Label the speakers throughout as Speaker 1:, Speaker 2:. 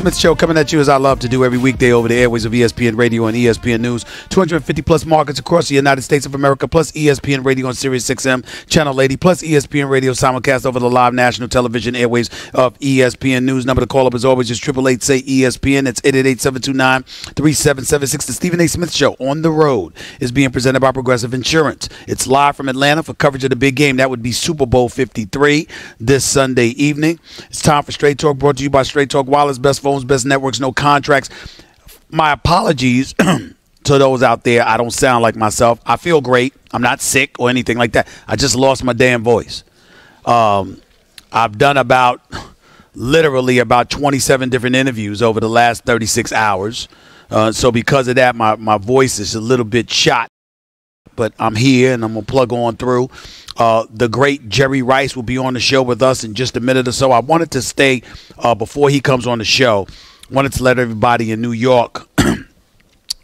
Speaker 1: Smith Show coming at you as I love to do every weekday over the airways of ESPN Radio and ESPN News. 250 plus markets across the United States of America, plus ESPN Radio on Sirius XM, Channel 80, plus ESPN Radio simulcast over the live national television airways of ESPN News. Number to call up as always is 888-SAY-ESPN. That's 888-729-3776. The Stephen A. Smith Show on the road is being presented by Progressive Insurance. It's live from Atlanta for coverage of the big game. That would be Super Bowl 53 this Sunday evening. It's time for Straight Talk, brought to you by Straight Talk Wireless. Best phones, best networks, no contracts. My apologies to those out there. I don't sound like myself. I feel great. I'm not sick or anything like that. I just lost my damn voice. I've done literally about 27 different interviews over the last 36 hours. So because of that, my voice is a little bit shot. But I'm here, and I'm going to plug on through. The great Jerry Rice will be on the show with us in just a minute or so. I wanted to stay, before he comes on the show, wanted to let everybody in New York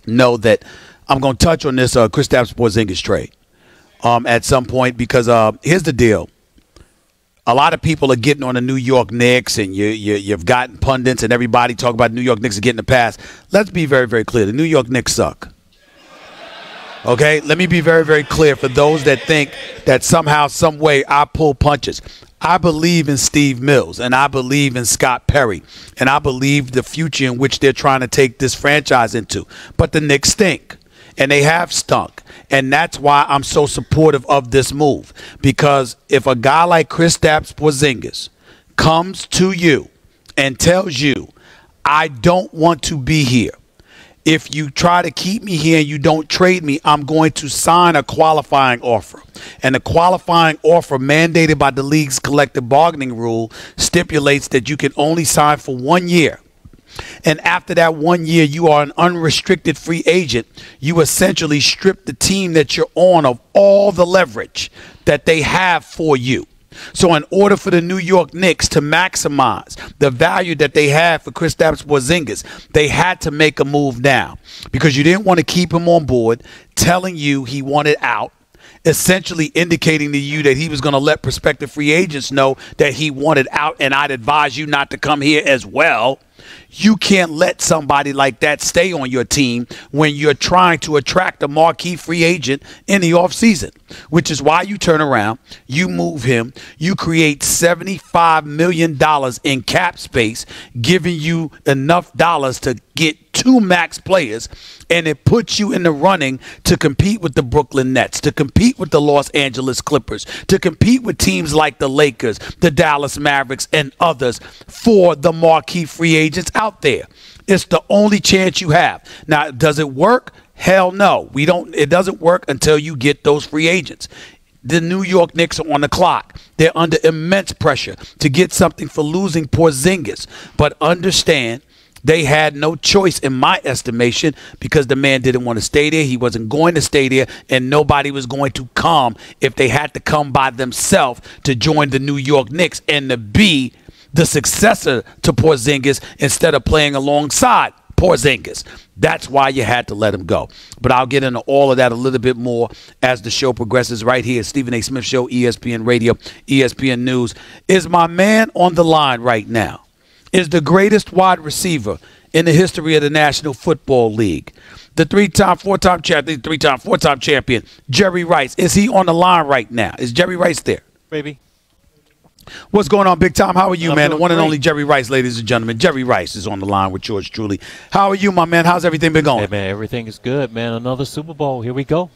Speaker 1: know that I'm going to touch on this Kristaps Porzingis trade at some point, because here's the deal. A lot of people are getting on the New York Knicks, and you've gotten pundits and everybody talk about New York Knicks getting the pass. Let's be very, very clear. The New York Knicks suck. Okay, let me be very, very clear for those that think that somehow, some way I pull punches. I believe in Steve Mills, and I believe in Scott Perry, and I believe the future in which they're trying to take this franchise into. But the Knicks stink, and they have stunk, and that's why I'm so supportive of this move. Because if a guy like Kristaps Porzingis comes to you and tells you, I don't want to be here, if you try to keep me here and you don't trade me, I'm going to sign a qualifying offer. And the qualifying offer, mandated by the league's collective bargaining rule, stipulates that you can only sign for 1 year. And after that 1 year, you are an unrestricted free agent. You essentially strip the team that you're on of all the leverage that they have for you. So in order for the New York Knicks to maximize the value that they had for Kristaps Porzingis, they had to make a move now, because you didn't want to keep him on board, telling you he wanted out, essentially indicating to you that he was going to let prospective free agents know that he wanted out, and I'd advise you not to come here as well. You can't let somebody like that stay on your team when you're trying to attract a marquee free agent in the offseason, which is why you turn around, you move him, you create $75 million in cap space, giving you enough dollars to get 2 max players, and it puts you in the running to compete with the Brooklyn Nets, to compete with the Los Angeles Clippers, to compete with teams like the Lakers, the Dallas Mavericks, and others for the marquee free agents out there. It's the only chance you have. Now, does it work? Hell no. It doesn't work until you get those free agents. The New York Knicks are on the clock. They're under immense pressure to get something for losing Porzingis. But understand, they had no choice, in my estimation, because the man didn't want to stay there. He wasn't going to stay there, and nobody was going to come if they had to come by themselves to join the New York Knicks and to be the successor to Porzingis instead of playing alongside Porzingis. That's why you had to let him go. But I'll get into all of that a little bit more as the show progresses right here. Stephen A. Smith Show, ESPN Radio, ESPN News. Is my man on the line right now? Is the greatest wide receiver in the history of the National Football League, the four-time champion, Jerry Rice. Is he on the line right now? Is Jerry Rice there?
Speaker 2: Baby.
Speaker 1: What's going on, Big Tom? How are you, man? The one and only Jerry Rice, ladies and gentlemen. Jerry Rice is on the line with yours truly. How are you, my man? How's everything been going?
Speaker 2: Hey, man, everything is good, man. Another Super Bowl. Here we go.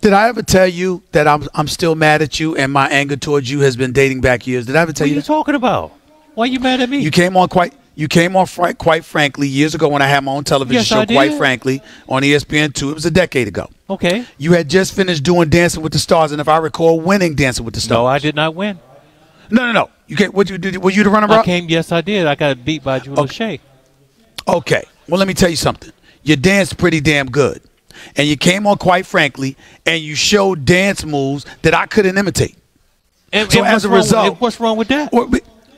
Speaker 1: Did I ever tell you that I'm still mad at you and my anger towards you has been dating back years? Did I ever tell you that?
Speaker 2: What are you talking about? Why are you mad at me?
Speaker 1: You came on quite frankly years ago when I had my own television show, quite frankly, on ESPN2. It was a decade ago.
Speaker 2: Okay.
Speaker 1: You had just finished doing Dancing with the Stars, and if I recall, winning Dancing with the Stars.
Speaker 2: No, I did not win.
Speaker 1: No. You came, what you did? Were you the runner-up?
Speaker 2: Yes, I did. I got beat by Julius Shea.
Speaker 1: Okay. Well, let me tell you something. You danced pretty damn good. And you came on, quite frankly, and you showed dance moves that I couldn't imitate.
Speaker 2: So as a result, what's wrong with that?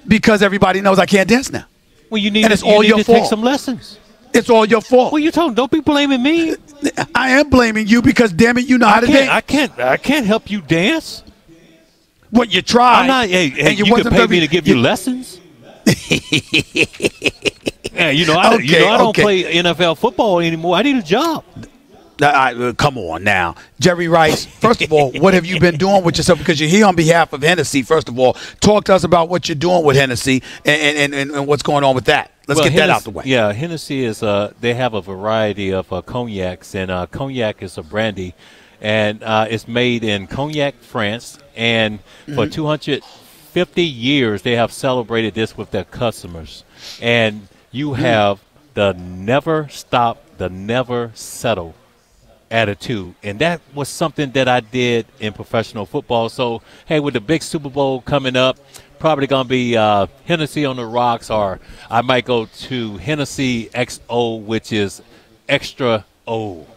Speaker 1: Because everybody knows I can't dance now.
Speaker 2: Well, you need to take some lessons.
Speaker 1: It's all your fault.
Speaker 2: What are you talking? Don't be blaming me.
Speaker 1: I am blaming you because, damn it, you know how to dance.
Speaker 2: I can't help you dance.
Speaker 1: What, you tried?
Speaker 2: I'm not. Hey, you can pay me to give you lessons. Yeah, I don't play NFL football anymore. I need a job.
Speaker 1: Come on now. Jerry Rice, first of all, what have you been doing with yourself? Because you're here on behalf of Hennessy, first of all. Talk to us about what you're doing with Hennessy and what's going on with that. Let's get that out the way.
Speaker 2: Yeah, Hennessy is they have a variety of cognacs, and cognac is a brandy, and it's made in Cognac, France, and for 250 years they have celebrated this with their customers. And you have the never stop, the never settle attitude, and that was something that I did in professional football. So hey, with the big Super Bowl coming up, probably gonna be Hennessy on the rocks, or I might go to Hennessy XO, which is extra O.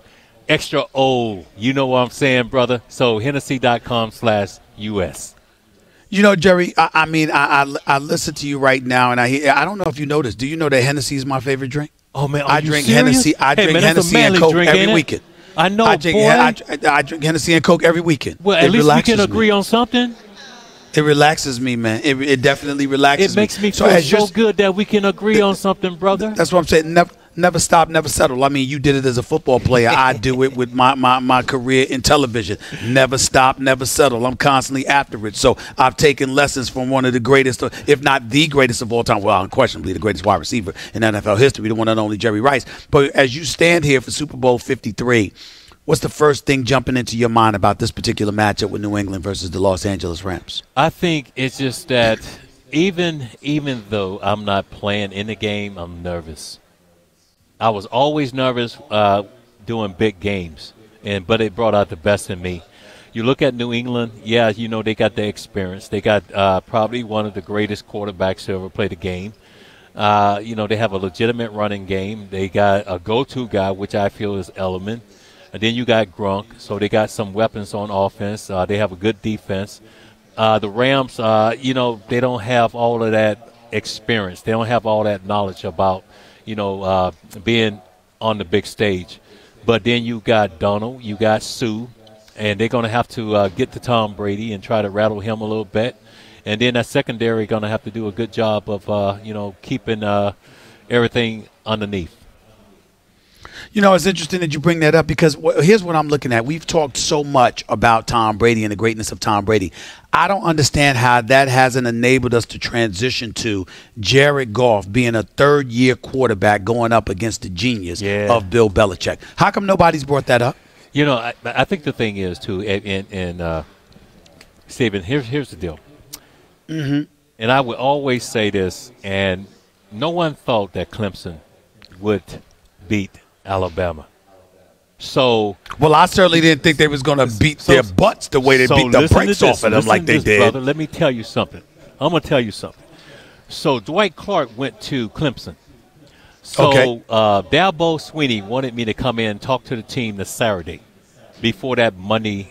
Speaker 2: You know what I'm saying, brother? So Hennessy.com/US.
Speaker 1: You know, Jerry, I listen to you right now, and I don't know if you noticed. Do you know that Hennessy is my favorite drink?
Speaker 2: Oh man,
Speaker 1: I drink Hennessy. I drink Hennessy and Coke every weekend.
Speaker 2: I know,
Speaker 1: I drink Hennessy and Coke every weekend.
Speaker 2: Well, at least we can agree on something.
Speaker 1: It relaxes me, man. It definitely relaxes me.
Speaker 2: It makes me feel so good that we can agree on something, brother.
Speaker 1: That's what I'm saying. Never stop, never settle. I mean, you did it as a football player. I do it with my career in television. Never stop, never settle. I'm constantly after it. So I've taken lessons from one of the greatest, if not the greatest of all time, well, unquestionably the greatest wide receiver in NFL history, the one and only Jerry Rice. But as you stand here for Super Bowl 53, what's the first thing jumping into your mind about this particular matchup with New England versus the Los Angeles Rams?
Speaker 2: I think it's just that even though I'm not playing in the game, I'm nervous. I was always nervous doing big games, but it brought out the best in me. You look at New England, yeah, they got the experience. They got probably one of the greatest quarterbacks to ever play the game. They have a legitimate running game. They got a go-to guy, which I feel is Edelman. And then you got Gronk, so they got some weapons on offense. They have a good defense. The Rams, they don't have all of that experience. They don't have all that knowledge about, being on the big stage. But then you got Donald, you got Sue, and they're going to have to get to Tom Brady and try to rattle him a little bit. And then that secondary going to have to do a good job of, keeping everything underneath.
Speaker 1: It's interesting that you bring that up because here's what I'm looking at. We've talked so much about Tom Brady and the greatness of Tom Brady. I don't understand how that hasn't enabled us to transition to Jared Goff being a third-year quarterback going up against the genius of Bill Belichick. How come nobody's brought that up?
Speaker 2: I think the thing is, too, and Stephen, here's the deal. Mm-hmm. And I would always say this, and no one thought that Clemson would beat Alabama. Well,
Speaker 1: I certainly didn't think they was going to beat their butts the way they beat the brakes off of them like they did.
Speaker 2: Brother, let me tell you something. I'm going to tell you something. So Dwight Clark went to Clemson. So Dabo Swinney wanted me to come in and talk to the team this Saturday before that Monday,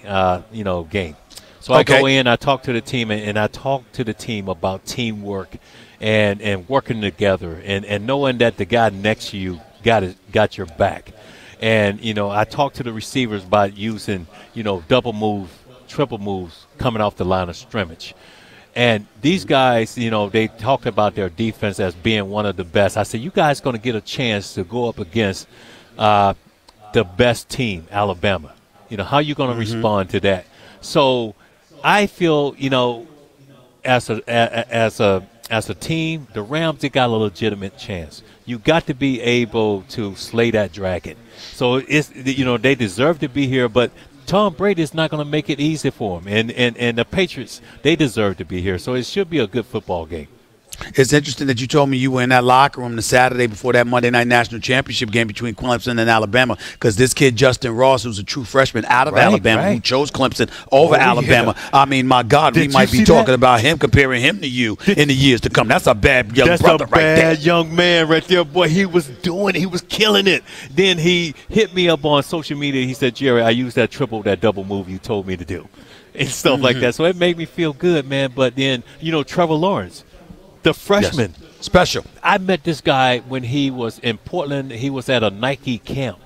Speaker 2: game. So I go in, I talk to the team, and I talk to the team about teamwork and working together and knowing that the guy next to you got your back. And, I talked to the receivers about using, double move, triple moves coming off the line of scrimmage. And these guys, they talked about their defense as being one of the best. I said, you guys going to get a chance to go up against the best team, Alabama. How you going to respond to that? So I feel, as a team, the Rams, they got a legitimate chance. You got to be able to slay that dragon. So it's they deserve to be here, but Tom Brady is not going to make it easy for them. And the Patriots, they deserve to be here. So it should be a good football game.
Speaker 1: It's interesting that you told me you were in that locker room the Saturday before that Monday Night National Championship game between Clemson and Alabama because this kid, Justin Ross, who's a true freshman out of Alabama, who chose Clemson over Alabama. Yeah. I mean, my God, we might be talking about him, comparing him to you in the years to come. That's a bad young brother right there.
Speaker 2: That's a bad young man right there, boy. He was killing it. Then he hit me up on social media. He said, Jerry, I used that double move you told me to do and stuff like that. So it made me feel good, man. But then, Trevor Lawrence, the freshman.
Speaker 1: Yes. Special.
Speaker 2: I met this guy when he was in Portland. He was at a Nike camp.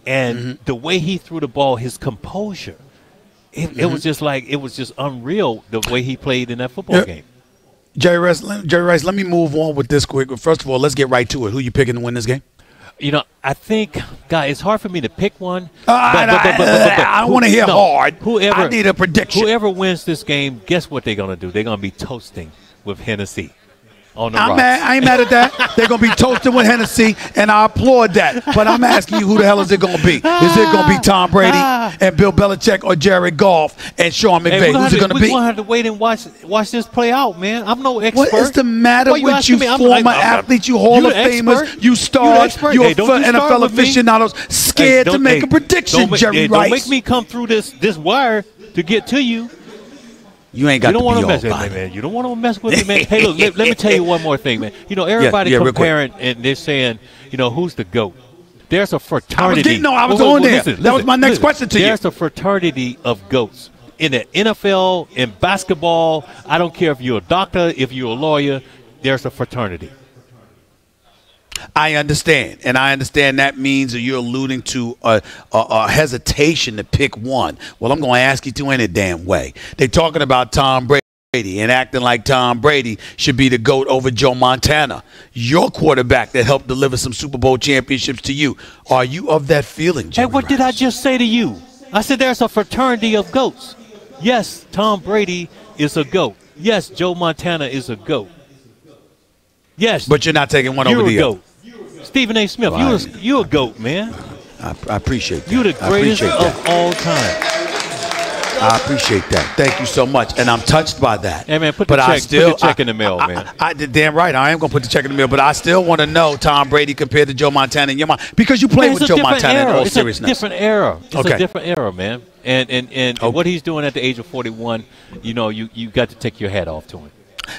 Speaker 2: And the way he threw the ball, his composure, it was just unreal the way he played in that football game.
Speaker 1: Jerry Rice, let me move on with this quick. First of all, let's get right to it. Who you picking to win this game?
Speaker 2: You know, I think, God, it's hard for me to pick one.
Speaker 1: I don't want to hear hard.
Speaker 2: Whoever,
Speaker 1: I need a prediction.
Speaker 2: Whoever wins this game, guess what they're going to do? They're going to be toasting with Hennessy on the rocks.
Speaker 1: I ain't mad at that. They're going to be toasting with Hennessy, and I applaud that. But I'm asking you, who the hell is it going to be? Is it going to be Tom Brady and Bill Belichick or Jared Goff and Sean McVay? Who's it going to be?
Speaker 2: We're going to have to wait and watch this play out, man. I'm no expert.
Speaker 1: What is the matter with you former athletes, you Hall of Famers, you stars, you NFL aficionados, scared to make a prediction, Jerry Rice?
Speaker 2: Don't make me come through this wire to get to you.
Speaker 1: You ain't got to be all
Speaker 2: mess with me, man. You don't want to mess with me, man. Hey, look, let me tell you one more thing, man. You know, everybody comparing and they're saying, you know, who's the GOAT? There's a fraternity.
Speaker 1: I was on there. That was my next question to you.
Speaker 2: There's a fraternity of GOATs. In the NFL, in basketball, I don't care if you're a doctor, if you're a lawyer, there's a fraternity.
Speaker 1: I understand, and I understand that means that you're alluding to a hesitation to pick one. Well, I'm going to ask you to any damn way. They're talking about Tom Brady and acting like Tom Brady should be the GOAT over Joe Montana, your quarterback that helped deliver some Super Bowl championships to you. Are you of that feeling, Jerry
Speaker 2: Hey, what did I just say to you? I said there's a fraternity of GOATs. Yes, Tom Brady is a GOAT. Yes, Joe Montana is a GOAT. Yes.
Speaker 1: But you're not taking one over the other.
Speaker 2: Stephen A. Smith, you're a GOAT, man.
Speaker 1: I appreciate that.
Speaker 2: You're the greatest of all time.
Speaker 1: I appreciate that. Thank you so much. And I'm touched by that.
Speaker 2: Hey, man, put the check in the mail, man.
Speaker 1: I did damn right. I am going to put the check in the mail. But I still want to know Tom Brady compared to Joe Montana in your mind. Because you played with Joe Montana in all seriousness.
Speaker 2: It's a different era. It's a different era, man. And what he's doing at the age of 41, you know, you got to take your hat off to him.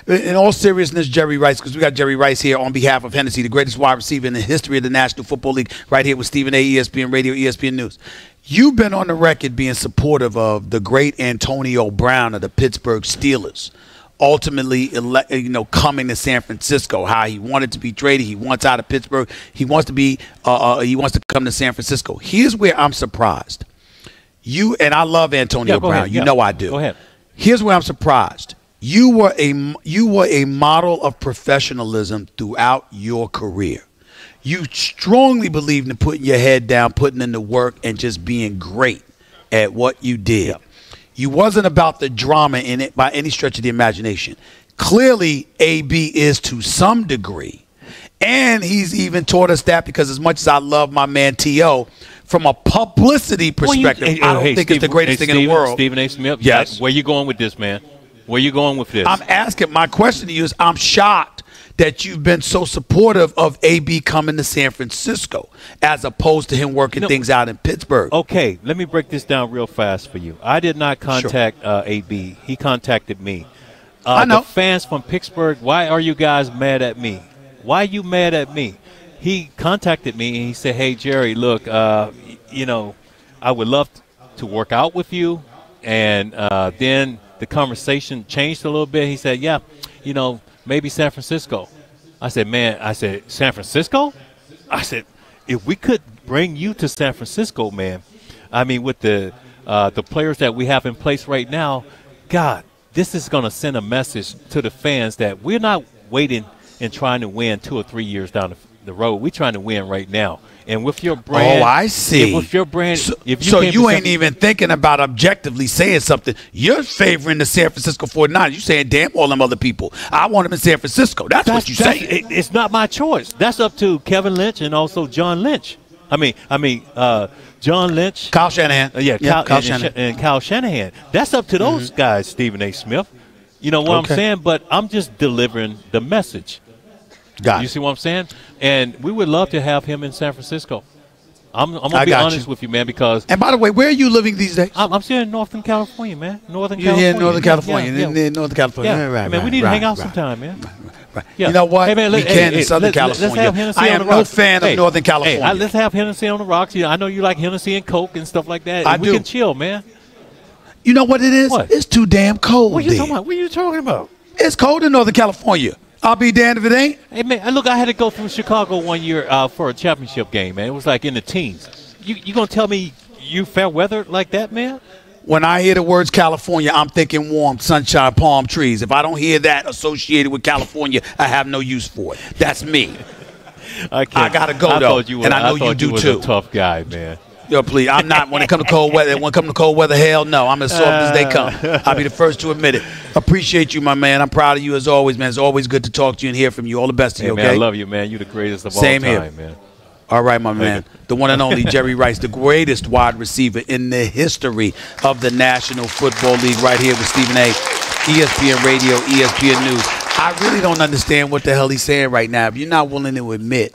Speaker 1: In all seriousness, Jerry Rice, because we got Jerry Rice here on behalf of Hennessy, the greatest wide receiver in the history of the National Football League, right here with Stephen A., ESPN Radio, ESPN News. You've been on the record being supportive of the great Antonio Brown of the Pittsburgh Steelers, ultimately coming to San Francisco, how he wanted to be traded. He wants out of Pittsburgh. He wants to come to San Francisco. Here's where I'm surprised. And I love Antonio Brown. You know I do.
Speaker 2: Go ahead.
Speaker 1: Here's where I'm surprised. You were a model of professionalism throughout your career. You strongly believed in putting your head down, putting in the work, and just being great at what you did. Yep. You wasn't about the drama in it by any stretch of the imagination. Clearly, AB is to some degree. And he's even taught us that, because as much as I love my man T.O., from a publicity perspective, I don't think it's the greatest thing in the world.
Speaker 2: Stephen A. Smith,
Speaker 1: yes.
Speaker 2: Where you going with this, man? Where you going with this?
Speaker 1: I'm asking, my question to you is, I'm shocked that you've been so supportive of AB coming to San Francisco as opposed to him working things out in Pittsburgh.
Speaker 2: Okay, let me break this down real fast for you. I did not contact AB. He contacted me.
Speaker 1: I know.
Speaker 2: The fans from Pittsburgh, why are you guys mad at me? Why are you mad at me? He contacted me and he said, hey, Jerry, look, I would love to work out with you. And then the conversation changed a little bit. He said, yeah, maybe San Francisco. I said, San Francisco? I said, if we could bring you to San Francisco, man, I mean, with the players that we have in place right now, God, this is going to send a message to the fans that we're not waiting and trying to win 2 or 3 years down the road. We're trying to win right now. And with your brand,
Speaker 1: I see.
Speaker 2: With your brand,
Speaker 1: so you ain't even thinking about objectively saying something. You're favoring the San Francisco 49ers. You're saying, damn, all them other people. I want them in San Francisco. That's what you say.
Speaker 2: It's not my choice. That's up to Kevin Lynch and also John Lynch. John Lynch.
Speaker 1: Kyle Shanahan.
Speaker 2: Kyle Shanahan. And Kyle Shanahan. That's up to those guys, Stephen A. Smith. You know what I'm saying? But I'm just delivering the message. You see what I'm saying? And we would love to have him in San Francisco. I'm going to be honest with you, man, because...
Speaker 1: And by the way, where are you living these days?
Speaker 2: I'm still in Northern California, man. Northern
Speaker 1: California.
Speaker 2: Yeah.
Speaker 1: Right,
Speaker 2: man, we need to hang out sometime, man.
Speaker 1: Right. Yeah. You know what?
Speaker 2: Hey, man,
Speaker 1: we can in Southern California. I am no fan of Northern California.
Speaker 2: Let's have Hennessy on the rocks. I know you like Hennessy and Coke and stuff like that. We can chill, man.
Speaker 1: You know what it is?
Speaker 2: What?
Speaker 1: It's too damn cold.
Speaker 2: What are you talking about? What are you talking about?
Speaker 1: It's cold in Northern California. I'll be damned if it ain't.
Speaker 2: Hey, man, look, I had to go through Chicago one year for a championship game, man. It was like in the teens. You going to tell me you fair weather like that, man?
Speaker 1: When I hear the words California, I'm thinking warm, sunshine, palm trees. If I don't hear that associated with California, I have no use for it. That's me. I gotta go though, and I know you do too.
Speaker 2: A tough guy, man.
Speaker 1: Yo, please, I'm not. When it comes to cold weather, hell no. I'm as soft as they come. I'll be the first to admit it. Appreciate you, my man. I'm proud of you as always, man. It's always good to talk to you and hear from you. All the best to you, okay?
Speaker 2: Man, I love you, man. You're the greatest of all time, man.
Speaker 1: All right, my man. The one and only Jerry Rice, the greatest wide receiver in the history of the National Football League, right here with Stephen A. ESPN Radio, ESPN News. I really don't understand what the hell he's saying right now. If you're not willing to admit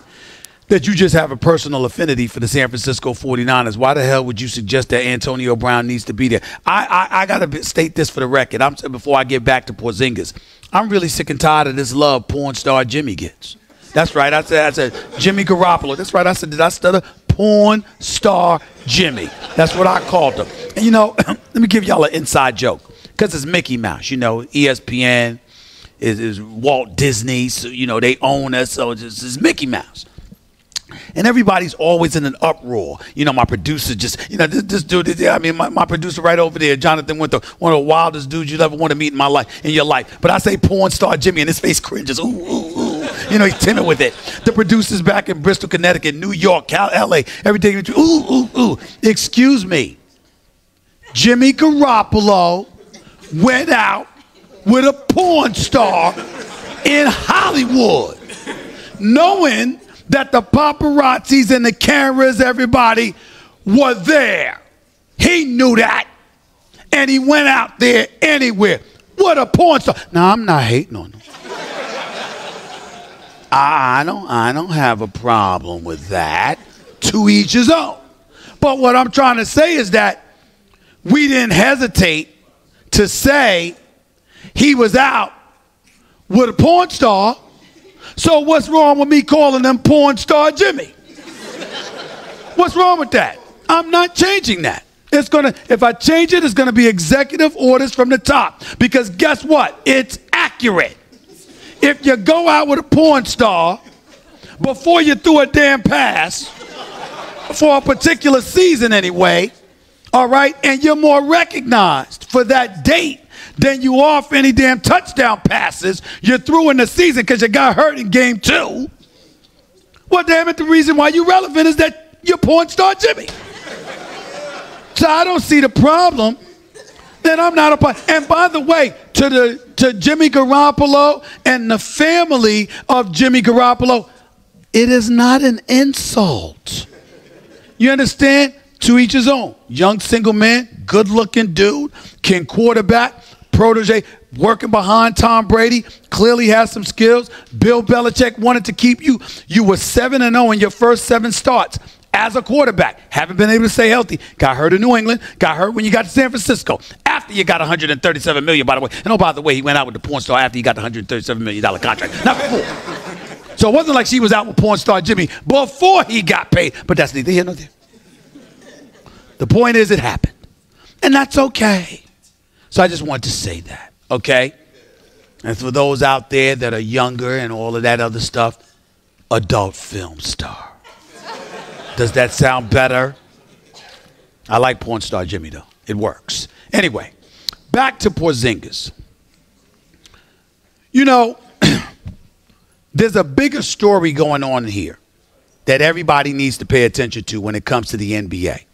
Speaker 1: that you just have a personal affinity for the San Francisco 49ers, why the hell would you suggest that Antonio Brown needs to be there? I got to state this for the record before I get back to Porzingis. I'm really sick and tired of this love porn star Jimmy gets. That's right. I said Jimmy Garoppolo. That's right. I said, did I stutter? Porn star Jimmy. That's what I called him. And, let me give y'all an inside joke because it's Mickey Mouse. ESPN is Walt Disney. So, they own us. So it's Mickey Mouse. And everybody's always in an uproar. My producer just, this dude, my producer right over there, Jonathan Winter, one of the wildest dudes you'd ever want to meet in your life. But I say porn star Jimmy, and his face cringes. Ooh, ooh, ooh. He's timid with it. The producers back in Bristol, Connecticut, New York, LA, everything. Ooh, ooh, ooh. Excuse me. Jimmy Garoppolo went out with a porn star in Hollywood, knowing that the paparazzis and the cameras, everybody, were there. He knew that. And he went out there anywhere. What a porn star. Now, I'm not hating on him. I don't have a problem with that. To each his own. But what I'm trying to say is that we didn't hesitate to say he was out with a porn star. So what's wrong with me calling them porn star Jimmy? What's wrong with that? I'm not changing that. If I change it, it's gonna be executive orders from the top. Because guess what? It's accurate. If you go out with a porn star before you threw a damn pass for a particular season anyway, all right, and you're more recognized for that date than you are for any damn touchdown passes you threw in the season because you got hurt in game 2. Well, damn it, the reason why you're relevant is that you're porn star Jimmy. So I don't see the problem. Then I'm not a part. And by the way, to Jimmy Garoppolo and the family of Jimmy Garoppolo, it is not an insult. You understand? To each his own. Young single man, good-looking dude, can quarterback, protege, working behind Tom Brady, clearly has some skills. Bill Belichick wanted to keep you. You were 7-0 in your first 7 starts as a quarterback. Haven't been able to stay healthy. Got hurt in New England. Got hurt when you got to San Francisco. After you got $137 million, by the way. And oh, by the way, he went out with the porn star after he got the $137 million contract. Not before. So it wasn't like she was out with porn star Jimmy before he got paid. But that's neither here nor there. The point is it happened. And that's okay. So I just wanted to say that, okay? And for those out there that are younger and all of that other stuff, adult film star. Does that sound better? I like porn star Jimmy, though. It works. Anyway, back to Porzingis. There's a bigger story going on here that everybody needs to pay attention to when it comes to the NBA.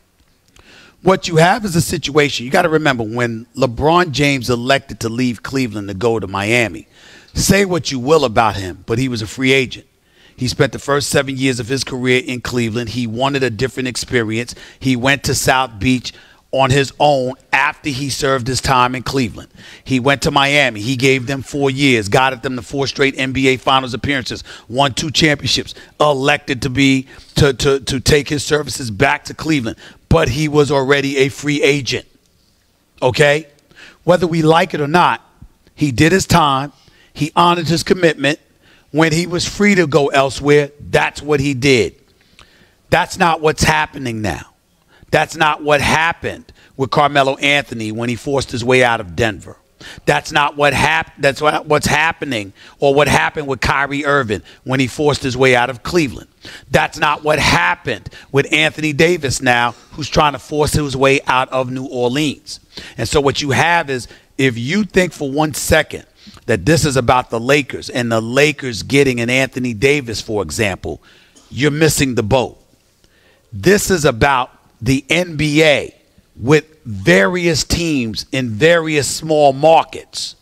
Speaker 1: What you have is a situation. You got to remember when LeBron James elected to leave Cleveland to go to Miami. Say what you will about him, but he was a free agent. He spent the first 7 years of his career in Cleveland. He wanted a different experience. He went to South Beach on his own after he served his time in Cleveland. He went to Miami. He gave them 4 years, got them to 4 straight NBA Finals appearances, won 2 championships, elected to take his services back to Cleveland. But he was already a free agent, okay? Whether we like it or not, he did his time. He honored his commitment. When he was free to go elsewhere, that's what he did. That's not what's happening now. That's not what happened with Carmelo Anthony when he forced his way out of Denver, That's not what happened. That's what's happening, or what happened with Kyrie Irving when he forced his way out of Cleveland. That's not what happened with Anthony Davis now, who's trying to force his way out of New Orleans. And so what you have is, if you think for 1 second that this is about the Lakers and the Lakers getting an Anthony Davis, for example, you're missing the boat. This is about the NBA with various teams in various small markets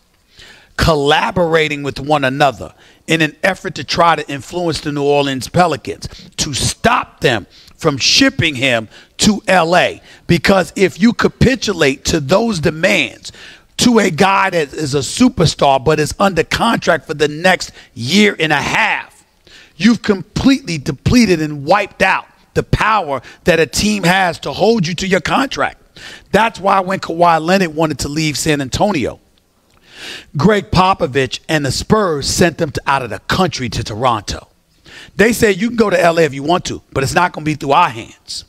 Speaker 1: collaborating with one another in an effort to try to influence the New Orleans Pelicans to stop them from shipping him to LA. Because if you capitulate to those demands, to a guy that is a superstar but is under contract for the next year and a half, you've completely depleted and wiped out the power that a team has to hold you to your contract. That's why when Kawhi Leonard wanted to leave San Antonio, Greg Popovich and the Spurs sent them out of the country to Toronto. They said, you can go to LA if you want to, but it's not going to be through our hands.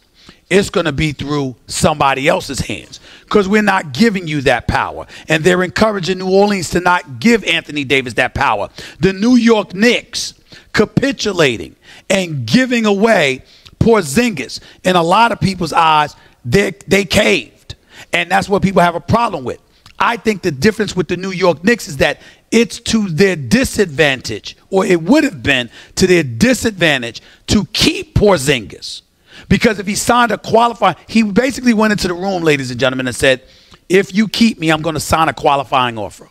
Speaker 1: It's going to be through somebody else's hands, because we're not giving you that power. And they're encouraging New Orleans to not give Anthony Davis that power. The New York Knicks capitulating and giving away Porzingis, in a lot of people's eyes, they caved. And that's what people have a problem with. I think the difference with the New York Knicks is that it's to their disadvantage, or it would have been to their disadvantage, to keep Porzingis. Because if he signed a qualifying, he basically went into the room, ladies and gentlemen, and said, if you keep me, I'm going to sign a qualifying offer.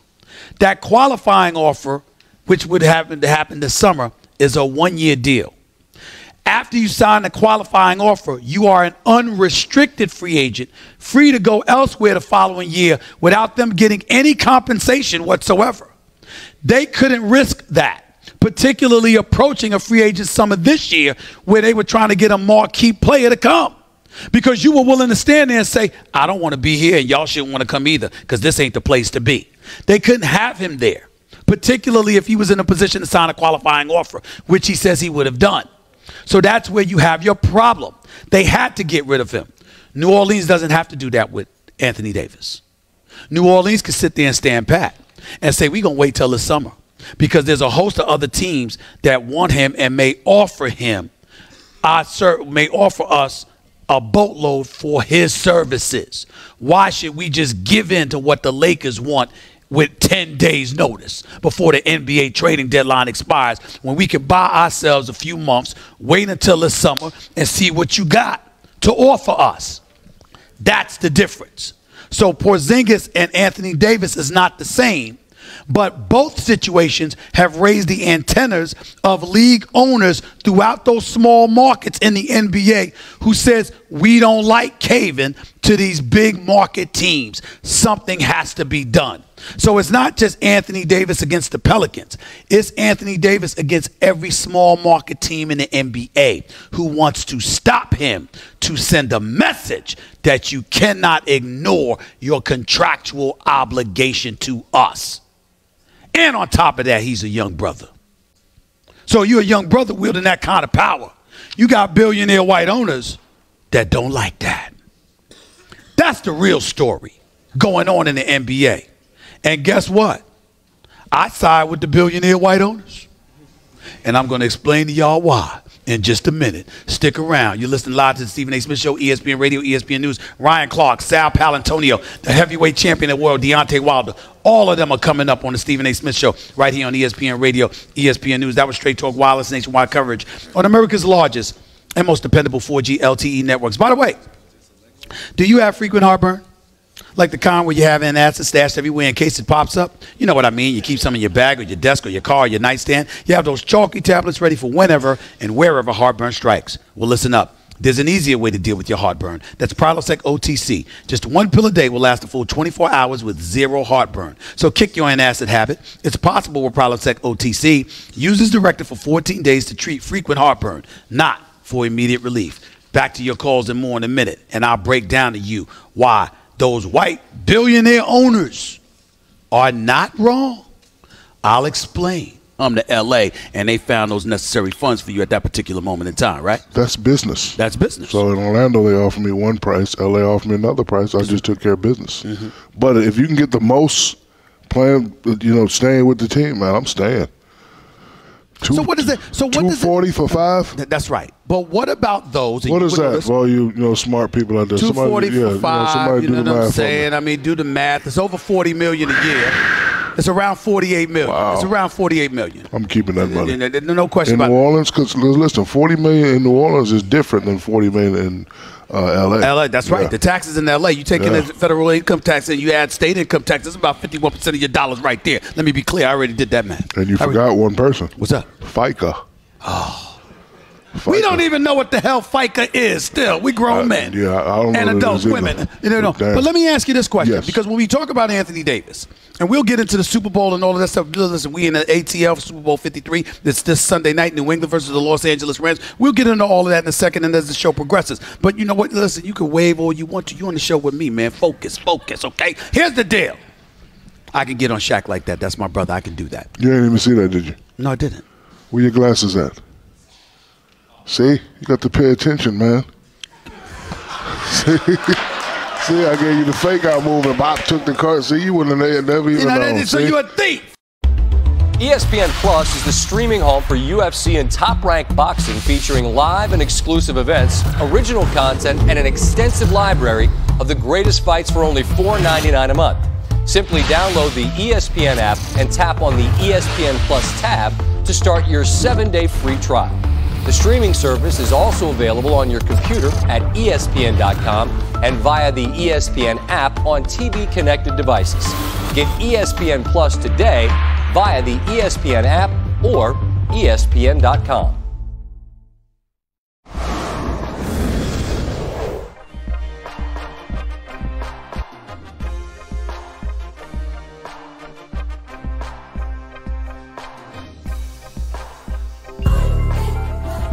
Speaker 1: That qualifying offer, which would happen to happen this summer, is a 1-year deal. After you sign a qualifying offer, you are an unrestricted free agent, free to go elsewhere the following year without them getting any compensation whatsoever. They couldn't risk that, particularly approaching a free agent summer this year where they were trying to get a marquee player to come, because you were willing to stand there and say, I don't want to be here and y'all shouldn't want to come either, because this ain't the place to be. They couldn't have him there, particularly if he was in a position to sign a qualifying offer, which he says he would have done. So that's where you have your problem. They had to get rid of him. New Orleans doesn't have to do that with Anthony Davis. New Orleans can sit there and stand pat and say, we're going to wait till the summer, because there's a host of other teams that want him and may offer us a boatload for his services. Why should we just give in to what the Lakers want with 10 days notice before the NBA trading deadline expires, when we can buy ourselves a few months, wait until the summer, and see what you got to offer us? That's the difference. So Porzingis and Anthony Davis is not the same, but both situations have raised the antennas of league owners throughout those small markets in the NBA, who says, we don't like caving to these big market teams. Something has to be done. So it's not just Anthony Davis against the Pelicans. It's Anthony Davis against every small market team in the NBA who wants to stop him, to send a message that you cannot ignore your contractual obligation to us. And on top of that, he's a young brother. So you're a young brother wielding that kind of power. You got billionaire white owners that don't like that. That's the real story going on in the NBA. And guess what? I side with the billionaire white owners. And I'm going to explain to y'all why in just a minute. Stick around. You're listening live to the Stephen A. Smith Show, ESPN Radio, ESPN News. Ryan Clark, Sal Palantonio, the heavyweight champion of the world, Deontay Wilder. All of them are coming up on the Stephen A. Smith Show right here on ESPN Radio, ESPN News. That was Straight Talk Wireless nationwide coverage on America's largest and most dependable 4G LTE networks. By the way, do you have frequent heartburn? Like the kind where you have an acid stashed everywhere in case it pops up? You know what I mean. You keep some in your bag or your desk or your car or your nightstand. You have those chalky tablets ready for whenever and wherever heartburn strikes. Well, listen up. There's an easier way to deal with your heartburn. That's Prilosec OTC. Just one pill a day will last a full 24 hours with zero heartburn. So kick your antacid habit. It's possible with Prilosec OTC. Use as directed for 14 days to treat frequent heartburn, not for immediate relief. Back to your calls and more in a minute, and I'll break down to you why those white billionaire owners are not wrong. I'll explain. I'm to LA, and they found those necessary funds for you at that particular moment in time, right?
Speaker 3: That's business.
Speaker 1: That's business.
Speaker 3: So in Orlando, they offered me one price. LA offered me another price. I just took care of business. Mm-hmm. But if you can get the most playing, staying with the team, man, I'm staying.
Speaker 1: So what is it? So what does it?
Speaker 3: $240 for 5?
Speaker 1: That's right. But what about those?
Speaker 3: What is that for all you smart people out there?
Speaker 1: $240 for 5.
Speaker 3: Somebody do the math.
Speaker 1: What I'm saying? I mean, do the math. It's over $40 million a year. It's around $48 million. Wow. It's around $48 million.
Speaker 3: I'm keeping that money.
Speaker 1: No question about it.
Speaker 3: In New Orleans, because listen, $40 million in New Orleans is different than $40 million in L.A.
Speaker 1: L.A. That's right. The taxes in L.A. You take in the federal income tax and you add state income tax. It's about 51% of your dollars right there. Let me be clear. I already did that math.
Speaker 3: And you forgot one person.
Speaker 1: What's up?
Speaker 3: FICA.
Speaker 1: Oh. FICA. We don't even know what the hell FICA is still. We grown men.
Speaker 3: Yeah, I don't know.
Speaker 1: And adult women. But let me ask you this question.
Speaker 3: Yes.
Speaker 1: Because when we talk about Anthony Davis, and we'll get into the Super Bowl and all of that stuff. Listen, we in the ATL Super Bowl 53. It's this Sunday night, New England versus the Los Angeles Rams. We'll get into all of that in a second and as the show progresses. But you know what? Listen, you can wave all you want to. You on the show with me, man. Focus, okay? Here's the deal. I can get on Shaq like that. That's my brother. I can do that.
Speaker 3: You didn't even see that, did you?
Speaker 1: No, I didn't.
Speaker 3: Where your glasses at? See? You got to pay attention, man. See, I gave you the fake out move and Bob took the card. See, you wouldn't have never even known.
Speaker 1: So you're a thief.
Speaker 4: ESPN Plus is the streaming home for UFC and top-ranked boxing, featuring live and exclusive events, original content, and an extensive library of the greatest fights for only $4.99 a month. Simply download the ESPN app and tap on the ESPN Plus tab to start your 7-day free trial. The streaming service is also available on your computer at ESPN.com and via the ESPN app on TV-connected devices. Get ESPN Plus today via the ESPN app or ESPN.com.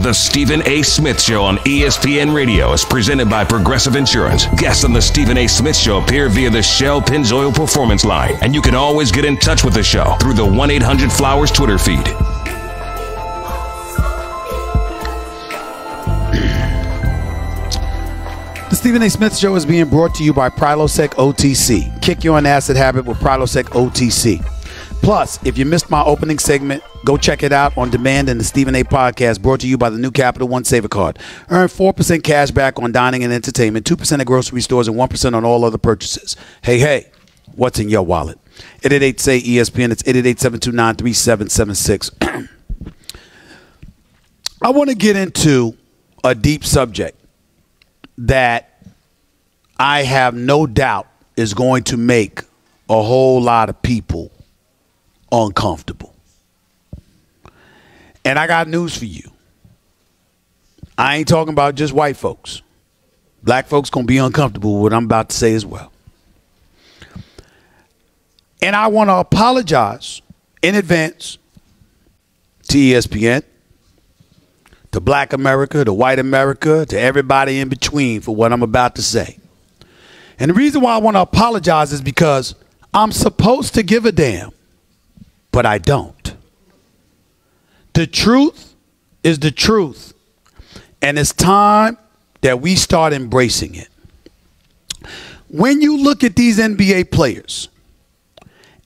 Speaker 5: The Stephen A. Smith Show on ESPN Radio is presented by Progressive Insurance. Guests on the Stephen A. Smith Show appear via the Shell Pennzoil Performance Line. And you can always get in touch with the show through the 1-800-Flowers Twitter feed.
Speaker 1: The Stephen A. Smith Show is being brought to you by Prilosec OTC. Kick your acid habit with Prilosec OTC. Plus, if you missed my opening segment, go check it out on demand in the Stephen A. Podcast, brought to you by the new Capital One Saver Card. Earn 4% cash back on dining and entertainment, 2% at grocery stores, and 1% on all other purchases. Hey, what's in your wallet? 888-SAY-ESPN. It's 888-729-3776. I want to get into a deep subject that I have no doubt is going to make a whole lot of people uncomfortable. And I got news for you. I ain't talking about just white folks. Black folks gonna be uncomfortable with what I'm about to say as well. And I want to apologize in advance to ESPN, to Black America, to white America, to everybody in between for what I'm about to say. And the reason why I want to apologize is because I'm supposed to give a damn, but I don't. The truth is the truth, and it's time that we start embracing it. When you look at these NBA players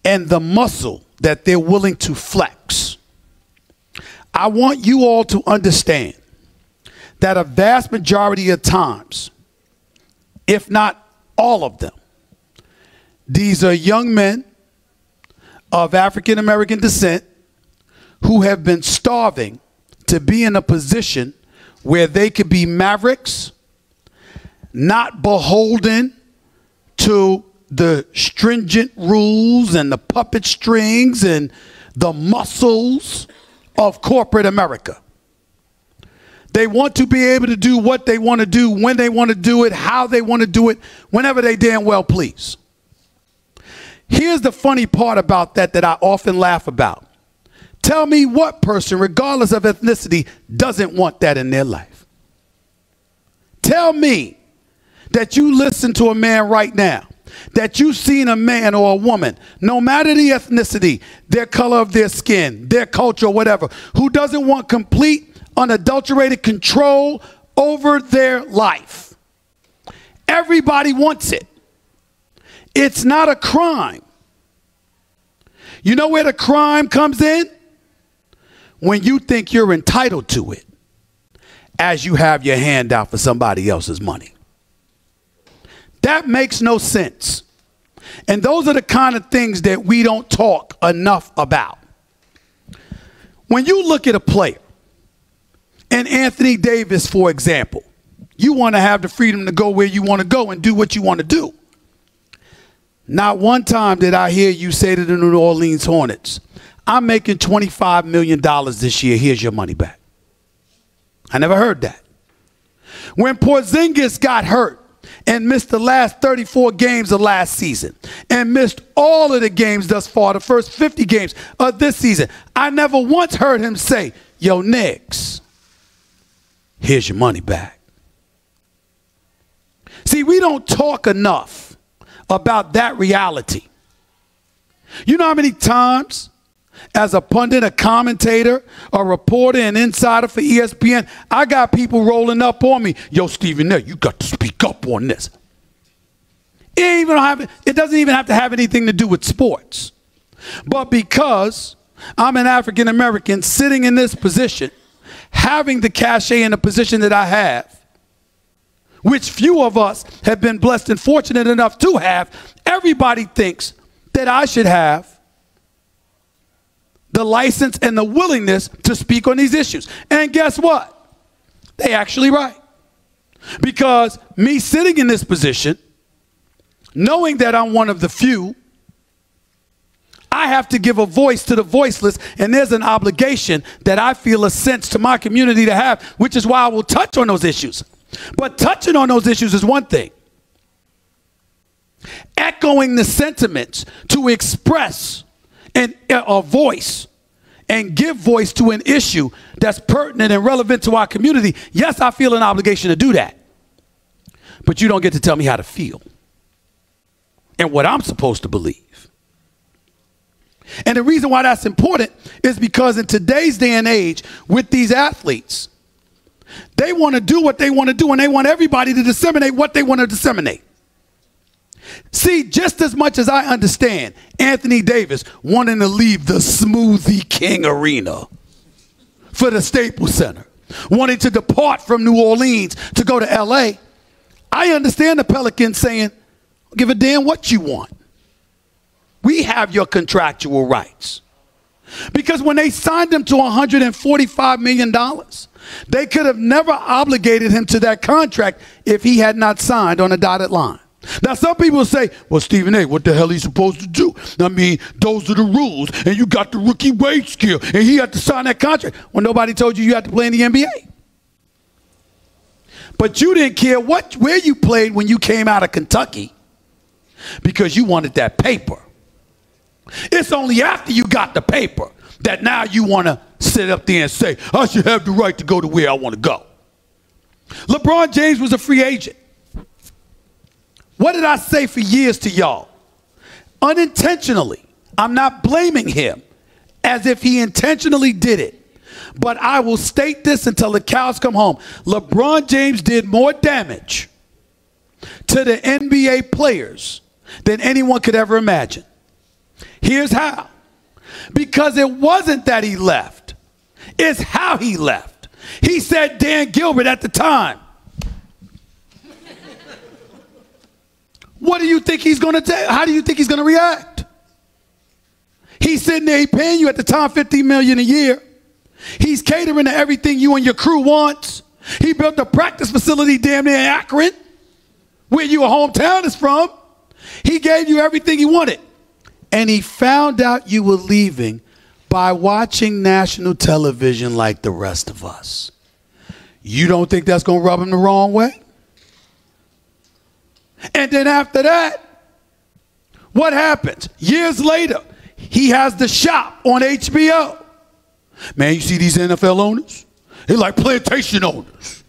Speaker 1: and the muscle that they're willing to flex, I want you all to understand that a vast majority of times, if not all of them, these are young men of African American descent who have been starving to be in a position where they could be mavericks, not beholden to the stringent rules and the puppet strings and the muscles of corporate America. They want to be able to do what they want to do, when they want to do it, how they want to do it, whenever they damn well please. Here's the funny part about that I often laugh about. Tell me what person, regardless of ethnicity, doesn't want that in their life. Tell me that you listen to a man right now, that you've seen a man or a woman, no matter the ethnicity, their color of their skin, their culture, whatever, who doesn't want complete, unadulterated control over their life. Everybody wants it. It's not a crime You know where the crime comes in? When you think you're entitled to it as you have your hand out for somebody else's money. That makes no sense. And those are the kind of things that we don't talk enough about. When you look at a player, and Anthony Davis, for example, you want to have the freedom to go where you want to go and do what you want to do. Not one time did I hear you say to the New Orleans Hornets, I'm making $25 million this year. Here's your money back. I never heard that. When Porzingis got hurt and missed the last 34 games of last season and missed all of the games thus far, the first 50 games of this season, I never once heard him say, yo, Knicks, here's your money back. See, we don't talk enough about that reality. You know how many times as a pundit, a commentator, a reporter, an insider for ESPN, I got people rolling up on me. Yo, Stephen A., you got to speak up on this. It doesn't even have to have anything to do with sports. But because I'm an African American sitting in this position, having the cachet in the position that I have, which few of us have been blessed and fortunate enough to have, everybody thinks that I should have the license and the willingness to speak on these issues. And guess what? They actually right. Because me sitting in this position, knowing that I'm one of the few, I have to give a voice to the voiceless, and there's an obligation that I feel a sense to my community to have, which is why I will touch on those issues. But touching on those issues is one thing. Echoing the sentiments to express a voice and give voice to an issue that's pertinent and relevant to our community, yes, I feel an obligation to do that. But you don't get to tell me how to feel and what I'm supposed to believe. And the reason why that's important is because in today's day and age with these athletes, they want to do what they want to do and they want everybody to disseminate what they want to disseminate. See, just as much as I understand Anthony Davis wanting to leave the Smoothie King Arena for the Staples Center, wanting to depart from New Orleans to go to L.A., I understand the Pelicans saying, give a damn what you want. We have your contractual rights. Because when they signed him to $145 million, they could have never obligated him to that contract if he had not signed on a dotted line. Now, some people say, well, Stephen A., what the hell is he supposed to do? I mean, those are the rules, and you got the rookie wage scale, and he had to sign that contract. Well, nobody told you had to play in the NBA. But you didn't care where you played when you came out of Kentucky because you wanted that paper. It's only after you got the paper that now you want to sit up there and say, I should have the right to go to where I want to go. LeBron James was a free agent. What did I say for years to y'all? Unintentionally. I'm not blaming him as if he intentionally did it. But I will state this until the cows come home. LeBron James did more damage to the NBA players than anyone could ever imagine. Here's how. Because it wasn't that he left. It's how he left. He said Dan Gilbert at the time. What do you think he's going to do? How do you think he's going to react? He's sitting there, he's paying you at the time $50 million a year. He's catering to everything you and your crew wants. He built a practice facility damn near Akron, where your hometown is from. He gave you everything he wanted. And he found out you were leaving by watching national television like the rest of us. You don't think that's going to rub him the wrong way? And then after that, what happens? Years later, he has The Shop on HBO. Man, you see these NFL owners? They're like plantation owners.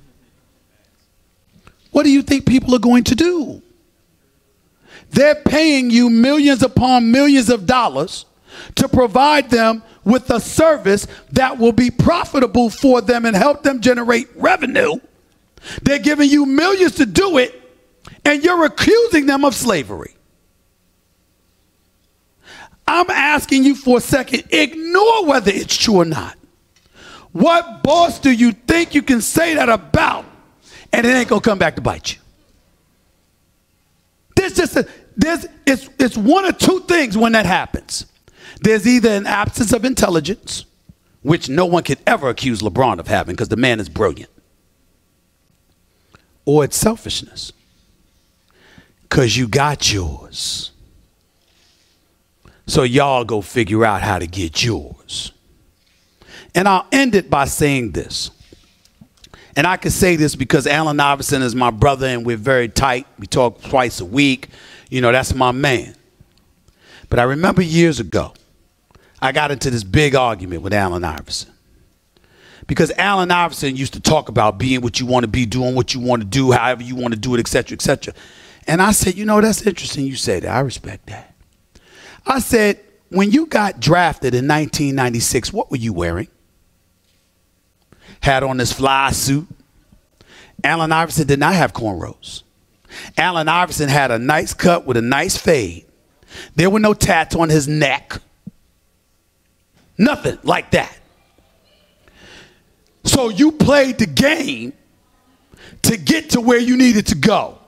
Speaker 1: What do you think people are going to do? They're paying you millions upon millions of dollars to provide them with a service that will be profitable for them and help them generate revenue. They're giving you millions to do it, and you're accusing them of slavery. I'm asking you for a second. Ignore whether it's true or not. What boss do you think you can say that about and it ain't going to come back to bite you? It's one or two things when that happens. There's either an absence of intelligence, which no one could ever accuse LeBron of having because the man is brilliant, or it's selfishness because you got yours. So y'all go figure out how to get yours. And I'll end it by saying this. And I can say this because Allen Iverson is my brother and we're very tight. We talk twice a week. You know, that's my man. But I remember years ago, I got into this big argument with Allen Iverson. Because Allen Iverson used to talk about being what you want to be, doing what you want to do, however you want to do it, et cetera, et cetera. And I said, you know, that's interesting you say that. I respect that. I said, when you got drafted in 1996, what were you wearing? Had on this fly suit. Allen Iverson did not have cornrows. Allen Iverson had a nice cut with a nice fade. There were no tats on his neck. Nothing like that. So you played the game to get to where you needed to go.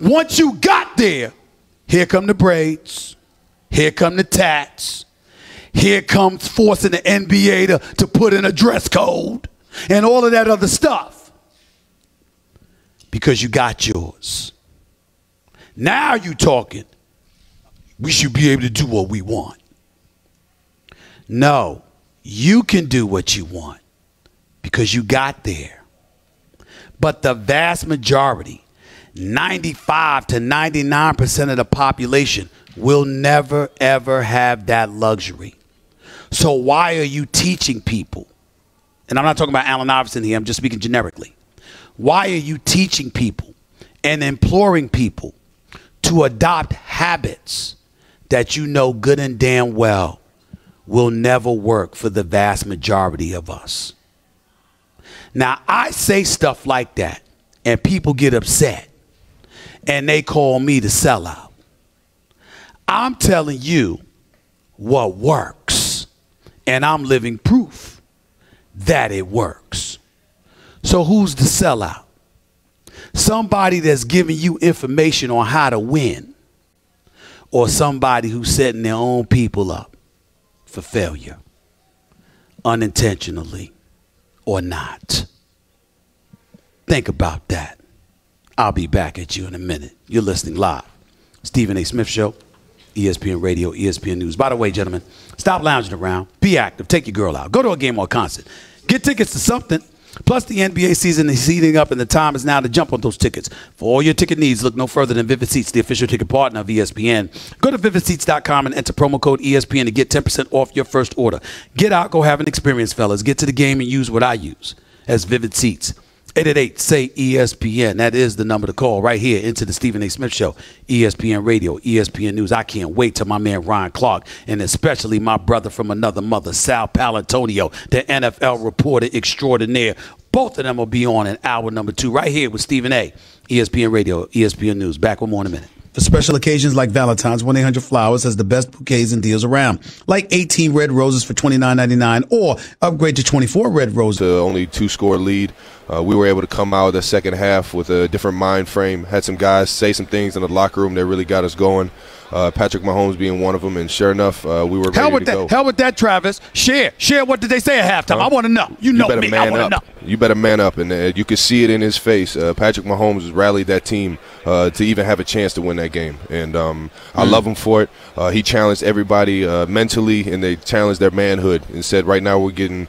Speaker 1: Once you got there, here come the braids. Here come the tats. Here comes forcing the NBA to put in a dress code and all of that other stuff. Because you got yours. Now you talking. We should be able to do what we want. No, you can do what you want because you got there. But the vast majority, 95 to 99% of the population will never, ever have that luxury. So why are you teaching people? And I'm not talking about Allen Iverson here. I'm just speaking generically. Why are you teaching people and imploring people to adopt habits that you know good and damn well will never work for the vast majority of us? Now, I say stuff like that, and people get upset, and they call me the sellout. I'm telling you what works, and I'm living proof that it works. So who's the sellout? Somebody that's giving you information on how to win, or somebody who's setting their own people up for failure, unintentionally or not? Think about that. I'll be back at you in a minute. You're listening live. Stephen A. Smith Show, ESPN Radio, ESPN News. By the way, gentlemen, stop lounging around. Be active. Take your girl out. Go to a game or a concert. Get tickets to something. Plus, the NBA season is heating up, and the time is now to jump on those tickets. For all your ticket needs, look no further than Vivid Seats, the official ticket partner of ESPN. Go to vividseats.com and enter promo code ESPN to get 10% off your first order. Get out, go have an experience, fellas. Get to the game and use what I use as Vivid Seats. 888-SAY-ESPN. That is the number to call right here into the Stephen A. Smith Show, ESPN Radio, ESPN News. I can't wait till my man Ryan Clark, and especially my brother from another mother, Sal Palantonio, the NFL reporter extraordinaire. Both of them will be on in hour number 2 right here with Stephen A., ESPN Radio, ESPN News. Back with more in a minute. For special occasions like Valentine's, 1-800-Flowers has the best bouquets and deals around. Like 18 red roses for $29.99 or upgrade to 24 red roses.
Speaker 6: Only 2-score lead. We were able to come out of the second half with a different mind frame. Had some guys say some things in the locker room that really got us going. Patrick Mahomes being one of them, and sure enough, we were ready to go.
Speaker 1: Hell with that, Travis. Share what did they say at halftime? I want to know. You know me. I want to know.
Speaker 6: You better man up, and you could see it in his face. Patrick Mahomes rallied that team to even have a chance to win that game, and I love him for it. He challenged everybody mentally, and they challenged their manhood and said, right now we're getting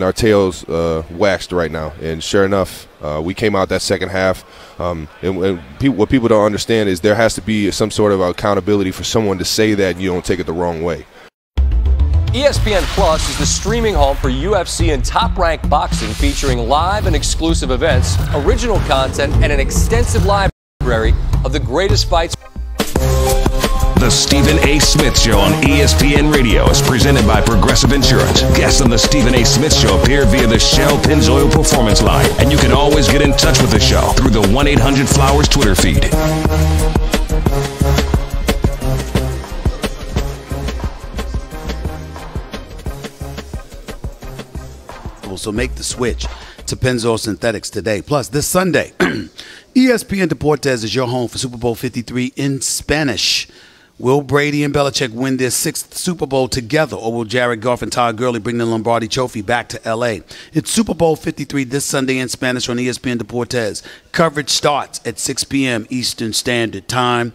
Speaker 6: our tails waxed right now. And sure enough, we came out that second half. What people don't understand is there has to be some sort of accountability for someone to say that, and you don't take it the wrong way.
Speaker 4: ESPN Plus is the streaming home for UFC and top-ranked boxing, featuring live and exclusive events, original content, and an extensive library of the greatest fights.
Speaker 5: The Stephen A. Smith Show on ESPN Radio is presented by Progressive Insurance. Guests on the Stephen A. Smith Show appear via the Shell Pennzoil Performance Line, and you can always get in touch with the show through the 1-800-Flowers Twitter feed.
Speaker 1: so make the switch to Pennzoil Synthetics today. Plus, this Sunday, ESPN Deportes is your home for Super Bowl 53 in Spanish. Will Brady and Belichick win their 6th Super Bowl together, or will Jared Goff and Todd Gurley bring the Lombardi Trophy back to L.A.? It's Super Bowl 53 this Sunday in Spanish on ESPN Deportes. Coverage starts at 6 p.m. Eastern Standard Time.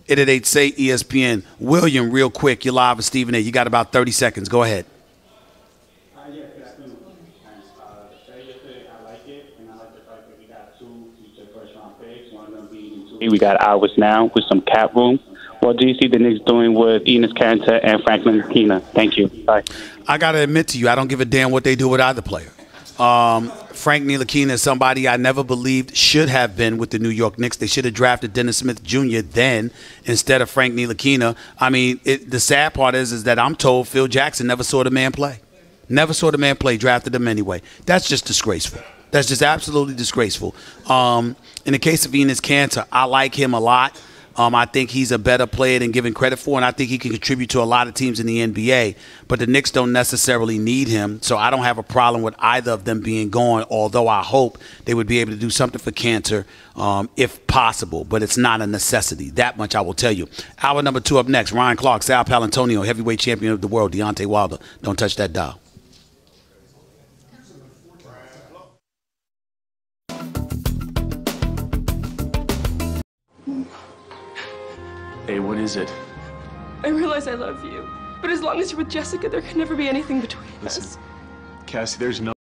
Speaker 1: 888-SAY ESPN. William, real quick, you're live with Stephen A. You got about 30 seconds. Go ahead.
Speaker 7: Yes, I do. I like it, and I like the fact that we got 2 future first-round picks. One of them being 2. We got hours now with some cap room. What do you see the Knicks doing with Enes Kanter and Franklin Ntilikina? Thank you. Bye.
Speaker 1: I got to admit to you, I don't give a damn what they do with either player. Frank Ntilikina is somebody I never believed should have been with the New York Knicks. They should have drafted Dennis Smith Jr. then instead of Frank Ntilikina. I mean, the sad part is that I'm told Phil Jackson never saw the man play. Never saw the man play, drafted him anyway. That's just disgraceful. That's just absolutely disgraceful. In the case of Enes Kanter, I like him a lot. I think he's a better player than given credit for, and I think he can contribute to a lot of teams in the NBA. But the Knicks don't necessarily need him, so I don't have a problem with either of them being gone, although I hope they would be able to do something for Kanter if possible. But it's not a necessity. That much I will tell you. Hour number 2 up next. Ryan Clark, Sal Palantonio, heavyweight champion of the world, Deontay Wilder. Don't touch that dial.
Speaker 8: Hey, what is it?
Speaker 9: I realize I love you, but as long as you're with Jessica, there can never be anything between us.
Speaker 8: Cassie, there's no